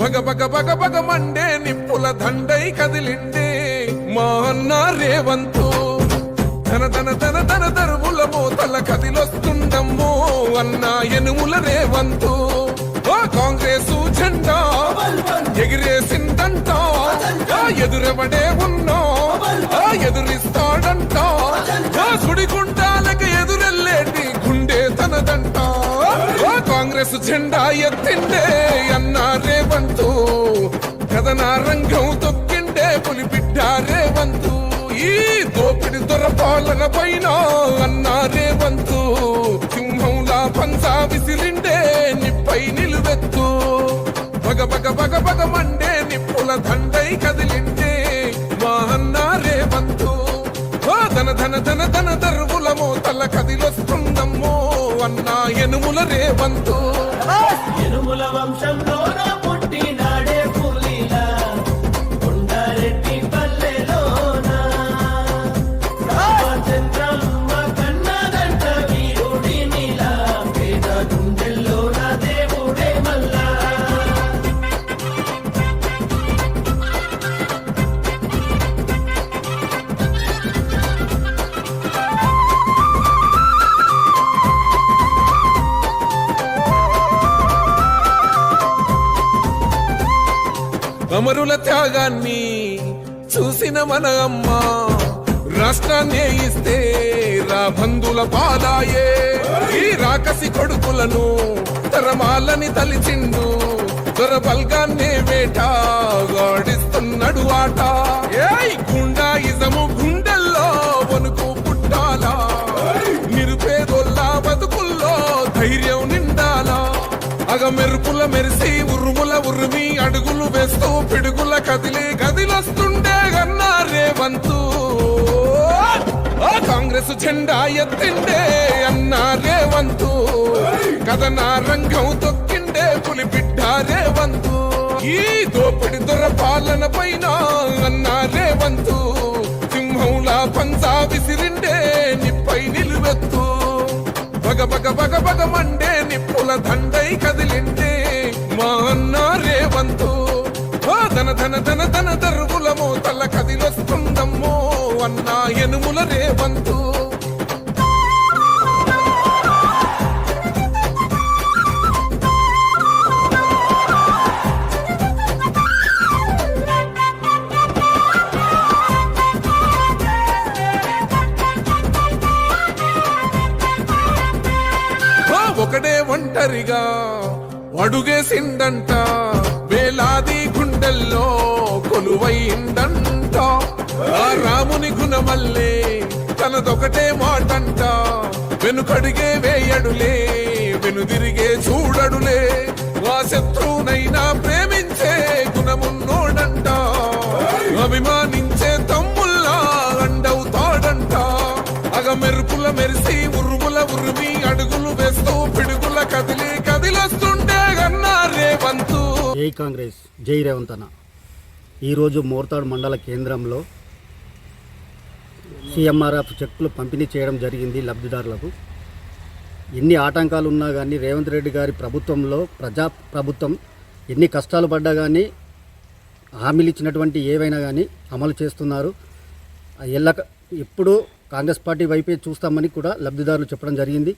బగ బగ Monday నిప్పుల దండై కదిలిండే మా అన్న రేవంతు ధన ధన ధన ధన దరువుల మోతల కదిలొస్తుండమ్మో అన్న ఎనుముల రేవంతు కాంగ్రెసు జెండా ఎగిరేసిందంట ఎదురెవడే ఉన్నా ఎదురిస్తాడంట సుడిగుండాలకి ఎదురెళ్ళేటి గుండె తనదంట కాంగ్రెస్ జెండా ఎత్తిండే అన్న రేవంతు కథన రంగం తొక్కిండే పులిబిడ్డ రేవంతు ఈ దోపిడి దొరపాలన పైన అన్న రేవంతు సింహంలా పంచా విసిరిండే నిప్పై నిలువెత్తు బగ బగ బగ బగ మండే నిప్పుల దండై కదిలిండే మా అన్న రేవంతు ధన ధన ధన ధన దరువుల మోతల కదిలొస్తుందమ్మో అన్న ఎనుముల రేవంతు ఎనుముల వంశంలో పుట్టినాడే పులిలా కొండారెడ్డి పల్లెలోన రామచంద్రమ్మ కన్నదంట వీరుడి నీలా పేద గుండెల్లోన దేవుడే మల్లా అమరుల త్యాగాన్ని చూసిన మన అమ్మ రాష్ట్రాన్ని ఇస్తే రా బంధుల పాలాయే ఈ రాకసి కొడుకులను తరమాలని తలిచిండు దొర బల్గాన్నే వేట గాడిస్తున్నాడు ఆట ఏయ్ గుండా ఇజము గుండెల్లో వణుకు పుట్టాలా నిరుపేదోల్లా బతుకుల్లో ధైర్యం నిండాలా అగ మెరుపుల మెరిసి ఉరుముల ఉరిమి అడుగులు వేస్తూ పిడుగుల కదిలి గదిలొస్తుండే గన్నా రేవంతు కాంగ్రెస్ జెండా ఎత్తిండే అన్న రేవంతు కథన రంగం తొక్కిండే పులిబిడ్డ రేవంతు ఈ దోపిడి దొరపాలన పైన అన్న రేవంతు సింహంలా పంచా విసిరిండే నిప్పై నిలువెత్తు బగ బగ బగ బగ మండే నిప్పుల దండై కదిలిండే మా అన్న రేవంతు ధన ధన ధన ధన దరువుల మోతల కదిలొస్తుందమ్మో అన్న ఎనుముల రేవంతు ఒకడే ఒంటరిగా అడుగేసిందంట వేలాది గుండెల్లో కొలువైందంట ఆ రాముని గుణమల్లే తనదొకటే మాటంట వెనుకడిగే వేయడులే వెనుదిరిగే చూడడులే ఆ శత్రువునైనా ప్రేమించే గుణమున్నోడంట అభిమానించే తమ్ముల్లా అండవుతాడంట అగ మెరుపుల మెరిసి ఉరుముల ఉరిమి అడుగులు వేస్తూ పిడుగుల కదిలి కదిలొస్తుండే గన్నా రేవంతు. జై కాంగ్రెస్, జై రేవంత్ అన్న. ఈరోజు మోర్తాడ్ మండల కేంద్రంలో సిఎంఆర్ఎఫ్ చెక్కులు పంపిణీ చేయడం జరిగింది లబ్ధిదారులకు. ఎన్ని ఆటంకాలు ఉన్నా కానీ రేవంత్ రెడ్డి గారి ప్రభుత్వంలో ప్రభుత్వం ఎన్ని కష్టాలు పడ్డా కానీ హామీలు ఇచ్చినటువంటి ఏవైనా కానీ అమలు చేస్తున్నారు. ఎప్పుడు కాంగ్రెస్ పార్టీ వైపే చూస్తామని కూడా లబ్ధిదారులు చెప్పడం జరిగింది.